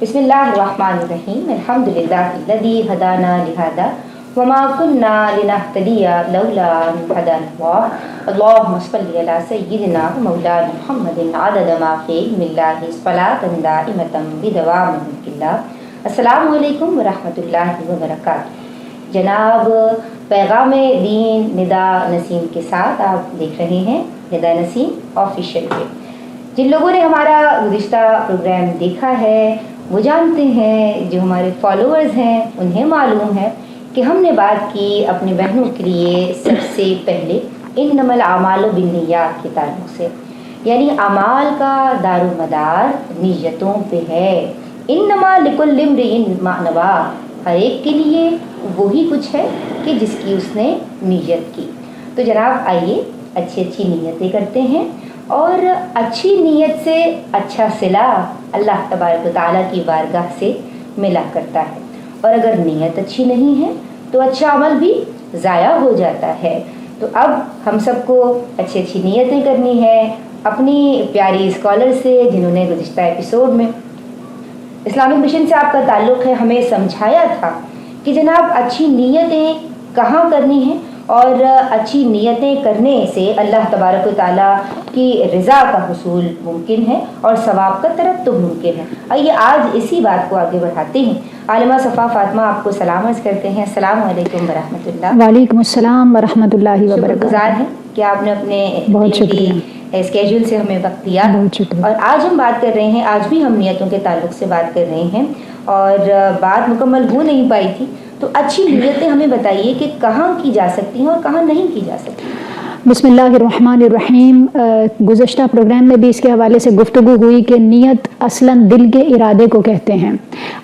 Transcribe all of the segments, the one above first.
بسم اللہ الرحمن الرحیم الحمدللہ الذی ہدانا لہذا وما کنا لنہتدی لولا ان ہدانا اللہ اللہم صلی علی سیدنا مولانا محمد عدد ما فی علم اللہ صلاۃ دائمۃ بدوام ملک اللہ۔ السلام علیکم ورحمۃ اللہ وبرکاتہ۔ جناب پیغام دین ندا نسیم کے ساتھ آپ دیکھ رہے ہیں ندا نسیم آفیشیل پہ۔ جن لوگوں نے ہمارا گزشتہ پروگرام دیکھا ہے وہ جانتے ہیں، جو ہمارے فالوورز ہیں انہیں معلوم ہے کہ ہم نے بات کی اپنی بہنوں کے لیے سب سے پہلے انما الاعمال بالنیات کے تعلق سے، یعنی اعمال کا دار و مدار نیتوں پہ ہے۔ انما لکل امرئ ما نوی، ہر ایک کے لیے وہی کچھ ہے کہ جس کی اس نے نیت کی۔ تو جناب آئیے اچھی نیتیں کرتے ہیں، اور اچھی نیت سے اچھا صلہ اللہ تبارک و تعالیٰ کی بارگاہ سے ملا کرتا ہے، اور اگر نیت اچھی نہیں ہے تو اچھا عمل بھی ضائع ہو جاتا ہے۔ تو اب ہم سب کو اچھی نیتیں کرنی ہے اپنی پیاری اسکالر سے، جنہوں نے گزشتہ ایپیسوڈ میں اسلامک مشن سے آپ کا تعلق ہے، ہمیں سمجھایا تھا کہ جناب اچھی نیتیں کہاں کرنی ہیں، اور اچھی نیتیں کرنے سے اللہ تبارک و تعالیٰ کی رضا کا حصول ممکن ہے اور ثواب کا ترتب ممکن ہے۔ آئیے آج اسی بات کو آگے بڑھاتے ہیں۔ عالمہ صفا فاطمہ آپ کو سلام عرض کرتے ہیں۔ السلام علیکم ورحمۃ اللہ۔ وعلیکم السلام ورحمۃ اللہ وبرکاتہ۔ شکرگزار ہیں کہ آپ نے اپنے بہت شکریہ اسکیجول سے ہمیں وقت دیا، بہت شکریہ۔ اور آج ہم بات کر رہے ہیں، آج بھی ہم نیتوں کے تعلق سے بات کر رہے ہیں، اور بات مکمل ہو نہیں پائی تھی۔ تو اچھی نیتیں ہمیں بتائیے کہ کہاں کی جا سکتی ہیں اور کہاں نہیں کی جا سکتی۔ بسم اللہ الرحمن الرحیم۔ گزشتہ پروگرام میں بھی اس کے حوالے سے گفتگو ہوئی کہ نیت اصلاً دل کے ارادے کو کہتے ہیں،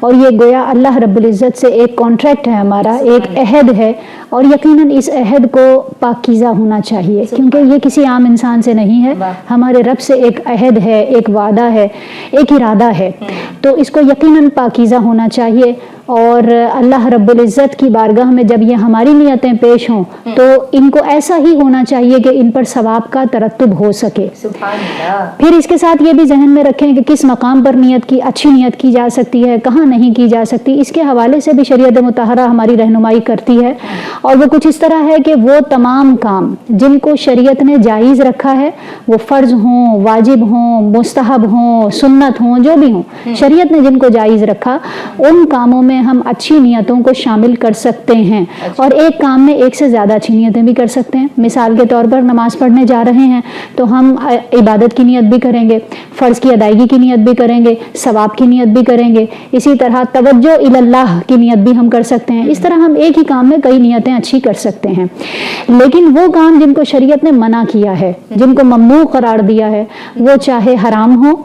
اور یہ گویا اللہ رب العزت سے ایک کانٹریکٹ ہے ہمارا، ایک عہد ہے، اور یقیناً اس عہد کو پاکیزہ ہونا چاہیے، کیونکہ یہ کسی عام انسان سے نہیں ہے، ہمارے رب سے ایک عہد ہے، ایک وعدہ ہے، ایک ارادہ ہے، تو اس کو یقیناً پاکیزہ ہونا چاہیے۔ اور اللہ رب العزت کی بارگاہ میں جب یہ ہماری نیتیں پیش ہوں تو ان کو ایسا ہی ہونا چاہیے کہ ان پر ثواب کا ترتب ہو سکے۔ سبحان اللہ۔ پھر اس کے ساتھ یہ بھی ذہن میں رکھیں کہ کس مقام پر اچھی نیت کی جا سکتی ہے، کہاں نہیں کی جا سکتی، اس کے حوالے سے بھی شریعت مطہرہ ہماری رہنمائی کرتی ہے، اور وہ کچھ اس طرح ہے کہ وہ تمام کام جن کو شریعت نے جائز رکھا ہے، وہ فرض ہوں، واجب ہوں، مستحب ہوں، سنت ہوں، جو بھی ہوں، شریعت نے جن کو جائز رکھا ان کاموں میں ہم اچھی نیتوں کو شامل کر سکتے ہیں، اور ایک کام میں ایک سے زیادہ اچھی نیتیں بھی کر سکتے ہیں۔ مثال کے طور پر نماز پڑھنے جا رہے ہیں تو ہم عبادت کی نیت بھی کریں گے، فرض کی ادائیگی کی نیت بھی کریں گے، ثواب کی نیت بھی کریں گے، اسی طرح توجہ الی اللہ کی نیت بھی ہم کر سکتے ہیں۔ اس طرح ہم ایک ہی کام میں کئی نیتیں اچھی کر سکتے ہیں۔ لیکن وہ کام جن کو شریعت نے منع کیا ہے، جن کو ممنوع قرار دیا ہے، وہ چاہے حرام ہوں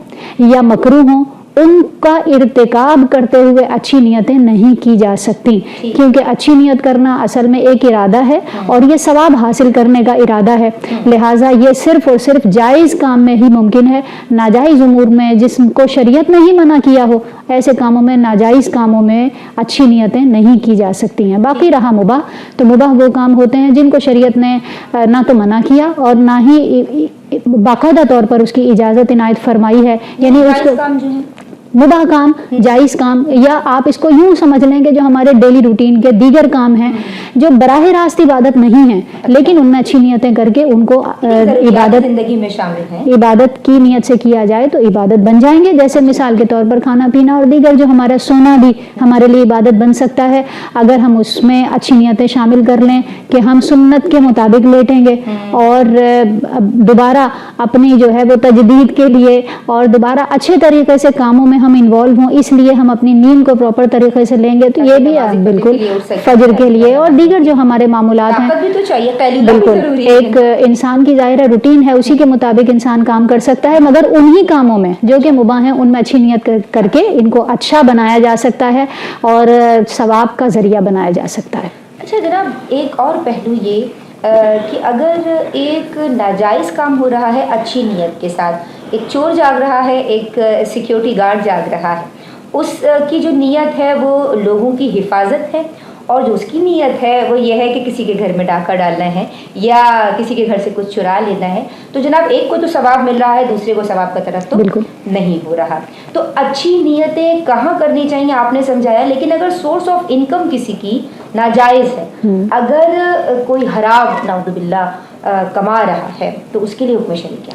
یا مکروہ ہوں، ان کا ارتکاب کرتے ہوئے اچھی نیتیں نہیں کی جا سکتی، کیونکہ اچھی نیت کرنا اصل میں ایک ارادہ ہے، اور یہ ثواب حاصل کرنے کا ارادہ ہے، لہٰذا یہ صرف اور صرف جائز کام میں ہی ممکن ہے۔ ناجائز امور میں جس کو شریعت نے ہی منع کیا ہو، ایسے کاموں میں، ناجائز کاموں میں اچھی نیتیں نہیں کی جا سکتی ہیں۔ باقی رہا مباح، تو مباح وہ کام ہوتے ہیں جن کو شریعت نے نہ تو منع کیا اور نہ ہی باقاعدہ طور پر اس کی اجازت عنایت فرمائی ہے، یعنی اس کو مباح کام، جائز کام، یا آپ اس کو یوں سمجھ لیں کہ جو ہمارے ڈیلی روٹین کے دیگر کام ہیں جو براہ راست عبادت نہیں ہیں، لیکن ان میں اچھی نیتیں کر کے ان کو عبادت زندگی میں شامل ہیں، عبادت کی نیت سے کیا جائے تو عبادت بن جائیں گے۔ جیسے مثال کے طور پر کھانا پینا اور دیگر جو ہمارا سونا بھی ہمارے لیے عبادت بن سکتا ہے، اگر ہم اس میں اچھی نیتیں شامل کر لیں کہ ہم سنت کے مطابق لیٹیں گے، اور دوبارہ اپنی جو ہے وہ تجدید کے لیے اور دوبارہ اچھے طریقے سے کاموں میں ہم انوالو ہوں، اس لیے ہم اپنی نیند کو پراپر طریقے سے لیں گے، تو یہ بھی بالکل فجر کے لیے اور دیگر جو ہمارے معمولات ہیں، بالکل ایک انسان کی ظاہر روٹین ہے، اسی کے مطابق انسان کام کر سکتا ہے، مگر انہی کاموں میں جو کہ مباح ہیں ان میں اچھی نیت کر کے ان کو اچھا بنایا جا سکتا ہے اور ثواب کا ذریعہ بنایا جا سکتا ہے۔ اچھا جناب، ایک اور پہلو یہ کہ اگر ایک ناجائز کام ہو رہا ہے اچھی نیت کے ساتھ، ایک چور جاگ رہا ہے، ایک سیکیورٹی گارڈ جاگ رہا ہے، اس کی جو نیت ہے وہ لوگوں کی حفاظت ہے، اور جو اس کی نیت ہے وہ یہ ہے کہ کسی کے گھر میں ڈاکہ ڈالنا ہے یا کسی کے گھر سے کچھ چرا لینا ہے، تو جناب ایک کو تو ثواب مل رہا ہے، دوسرے کو ثواب کا ترتب بالکل نہیں ہو رہا. تو اچھی نیتیں کہاں کرنی چاہیے آپ نے سمجھایا، لیکن اگر سورس آف انکم کسی کی ناجائز ہے، اگر کوئی حرام نعوذ باللہ کما رہا ہے، تو اس کے لیے حکم شرعی کیا؟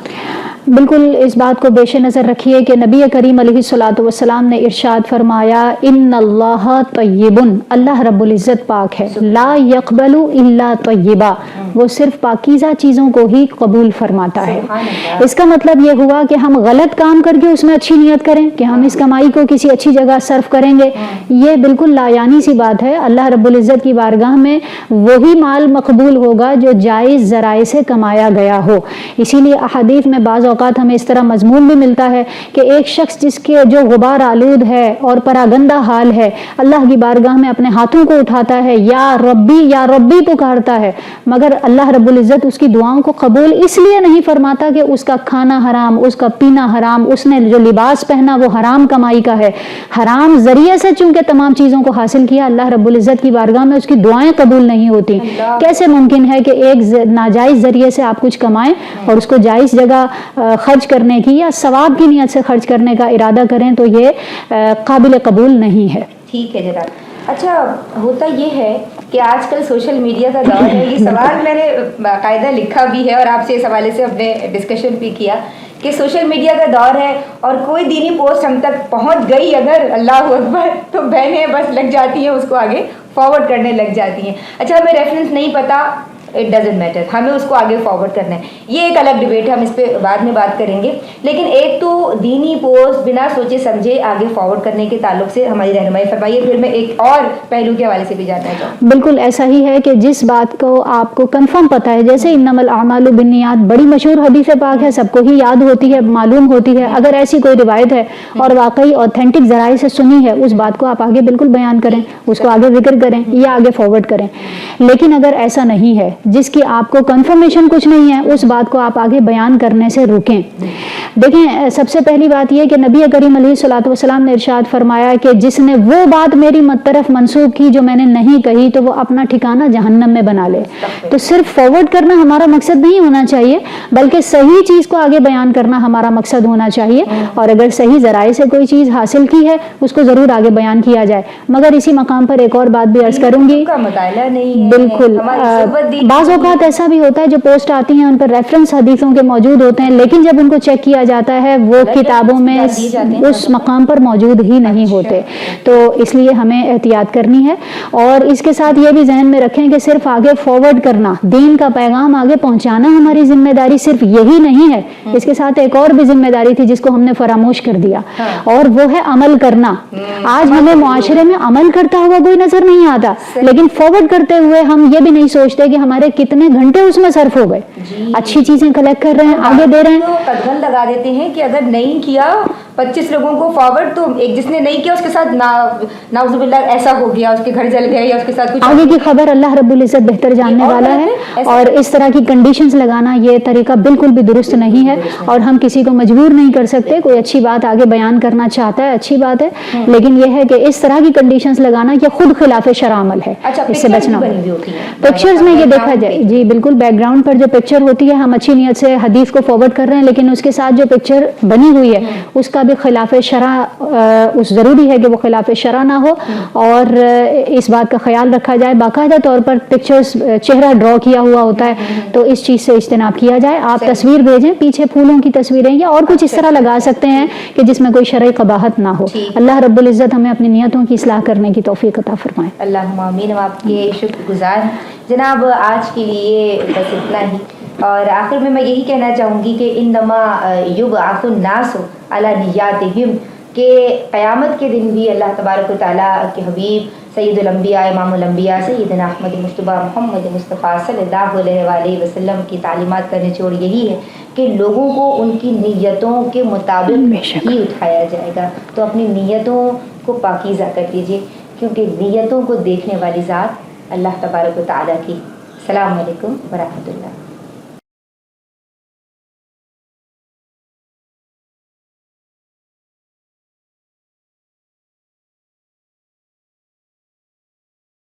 بالکل اس بات کو پیش نظر رکھیے کہ نبی کریم علیہ الصلوۃ والسلام نے ارشاد فرمایا ان اللہ طیب، اللہ رب العزت پاک ہے، لا یقبل الا طیبا، وہ صرف پاکیزہ چیزوں کو ہی قبول فرماتا ہے. اس کا مطلب یہ ہوا کہ ہم غلط کام کر کے اس میں اچھی نیت کریں کہ ہم اس کمائی کو کسی اچھی جگہ صرف کریں گے، یہ بالکل لا یعنی سی بات ہے. اللہ رب العزت کی بارگاہ میں وہی مال مقبول ہوگا جو جائز ذرائع سے کمایا گیا ہو. اسی لیے احادیث میں بعض اوقات ہمیں اس طرح مضمون بھی ملتا ہے کہ ایک شخص جس کے جو غبار آلود ہے اور پراگندہ حال ہے، اللہ کی بارگاہ میں اپنے ہاتھوں کو اٹھاتا ہے، یا ربی پکارتا ہے، مگر اللہ رب العزت اس کی دعاؤں کو قبول اس لیے نہیں فرماتا کہ اس کا کھانا حرام، اس کا پینا حرام، اس نے جو لباس پہنا وہ حرام کمائی کا ہے، حرام ذریعے سے چونکہ تمام چیزوں کو حاصل کیا، اللہ رب العزت کی بارگاہ میں اس کی دعائیں قبول نہیں ہوتی. کیسے ممکن ہے کہ ایک ناجائز ذریعے سے آپ کچھ کمائیں اور اس کو جائز جگہ خرچ کرنے کی یا ثواب کی نیت سے خرچ کرنے کا ارادہ کریں؟ تو یہ قابل قبول نہیں ہے. ٹھیک ہے جناب. اچھا ہوتا یہ ہے کہ آج کل سوشل میڈیا کا دور ہے، یہ سوال میں نے باقاعدہ لکھا بھی ہے اور آپ سے اس حوالے سے اپنے ڈسکشن بھی کیا کہ سوشل میڈیا کا دور ہے اور کوئی دینی پوسٹ ہم تک پہنچ گئی اگر، اللہ اکبر، تو بہنیں بس لگ جاتی ہیں اس کو آگے فارورڈ کرنے لگ جاتی ہیں. اچھا ہمیں ریفرنس نہیں پتا، اٹ ڈزنٹ میٹر، ہمیں اس کو آگے فارورڈ کرنا ہے. یہ ایک الگ ڈبیٹ ہے، ہم اس پہ بعد میں بات کریں گے. لیکن ایک تو دینی پوسٹ بنا سوچے سمجھے آگے فارورڈ کرنے کے تعلق سے ہماری رہنمائی فرمائیے، پھر میں ایک اور پہلو کے حوالے سے بھی جاننا چاہوں. بالکل ایسا ہی ہے کہ جس بات کو آپ کو کنفرم پتہ ہے، جیسے انما الاعمال بالنیات بڑی مشہور حدیث پاک ہے، سب کو ہی یاد ہوتی ہے، معلوم ہوتی ہے، اگر ایسی کوئی روایت ہے اور واقعی اوتھینٹک ذرائع سے سنی ہے، اس بات کو آپ آگے بالکل بیان کریں، اس کو آگے ذکر کریں یا آگے فارورڈ کریں. لیکن اگر ایسا نہیں ہے، جس کی آپ کو کنفرمیشن کچھ نہیں ہے، اس بات کو آپ آگے بیان کرنے سے روکیں. دیکھیں سب سے پہلی بات یہ کہ نبی کریم علیہ الصلوۃ والسلام نے ارشاد فرمایا کہ جس نے وہ بات میری طرف منسوب کی جو میں نے نہیں کہی تو وہ اپنا ٹھکانہ جہنم میں بنا لے. تو صرف فارورڈ کرنا ہمارا مقصد نہیں ہونا چاہیے، بلکہ صحیح چیز کو آگے بیان کرنا ہمارا مقصد ہونا چاہیے. اور اگر صحیح ذرائع سے کوئی چیز حاصل کی ہے اس کو ضرور آگے بیان کیا جائے. مگر اسی مقام پر ایک اور بات بھی عرض کروں گی. بالکل بعض اوقات ایسا بھی ہوتا ہے جو پوسٹ آتی ہیں ان پر ریفرنس حدیثوں کے موجود ہوتے ہیں، لیکن جب ان کو چیک کیا جاتا ہے وہ کتابوں میں اس مقام پر موجود ہی نہیں ہوتے. تو اس لیے ہمیں احتیاط کرنی ہے. اور اس کے ساتھ یہ بھی ذہن میں رکھیں کہ صرف آگے فارورڈ کرنا، دین کا پیغام آگے پہنچانا ہماری ذمہ داری صرف یہی نہیں ہے. اس کے ساتھ ایک اور بھی ذمہ داری تھی جس کو ہم نے فراموش کر دیا، اور وہ ہے عمل کرنا. آج ہمیں معاشرے میں عمل کرتا ہوا کوئی نظر نہیں آتا، لیکن فارورڈ کرتے ہوئے ہم یہ بھی نہیں سوچتے کہ ہمارے کتنے گھنٹے اس میں صرف ہو گئے. اچھی چیزیں کلیکٹ کر رہے ہیں، آگے دے رہے ہیں. قدغن لگا دیتے ہیں کہ اگر نہیں کیا 25 لوگوں کو فارورڈ تو ایک جس نے نہیں کیا اس کے ساتھ نعوذ باللہ ایسا ہو گیا، اس کے گھر جل گئے یا اس کے ساتھ کچھ آگے کی خبر اللہ رب العزت بہتر جاننے والا ہے. اور اس طرح کی کنڈیشنز لگانا یہ طریقہ بالکل بھی درست نہیں ہے، اور ہم کسی کو مجبور نہیں کر سکتے. کوئی اچھی بات آگے بیان کرنا چاہتا ہے، اچھی بات ہے، لیکن یہ ہے کہ اس طرح کی کنڈیشنز لگانا یہ خود خلاف شرع عمل ہے. اس سے بچنا. پکچرز میں یہ دیکھا جائے، جی بالکل بیک گراؤنڈ پر جو پکچر ہوتی ہے، ہم اچھی نیت سے حدیث کو فارورڈ کر رہے ہیں، لیکن اس کے ساتھ جو پکچر بنی ہوئی ہے اس کا بھی خلاف شرع، ضروری ہے کہ وہ خلاف شرع نہ ہو. اور اس بات کا خیال رکھا جائے، باقاعدہ طور پر پکچرز چہرہ ڈرا کیا ہوا ہوتا ہے، تو اس چیز سے اجتناب کیا جائے. آپ تصویر بھیجیں، پیچھے پھولوں کی تصویریں یا اور کچھ اس طرح لگا سکتے ہیں کہ جس میں کوئی شرعی قباحت نہ ہو. اللہ رب العزت ہمیں اپنی نیتوں کی اصلاح کرنے کی توفیق عطا فرمائے. اللہم آمین. ہم آپ کے شکر گزار ہیں جناب. آج کے لیے بس اتنا ہی، اور آخر میں یہی کہنا چاہوں گی کہ انما یبعث الناس علی نیاتہم، کہ قیامت کے دن بھی اللہ تبارک و تعالیٰ کے حبیب سید الانبیاء امام الانبیاء سیدنا احمد مصطفیٰ محمد مصطفیٰ صلی اللہ علیہ وآلہ وسلم کی تعلیمات کا نچوڑ یہی ہے کہ لوگوں کو ان کی نیتوں کے مطابق ہی اٹھایا جائے گا. تو اپنی نیتوں کو پاکیزہ کر لیجیے، کیونکہ نیتوں کو دیکھنے والی ذات اللہ تبارک و تعالیٰ کی. السلام علیکم ورحمۃ اللہ.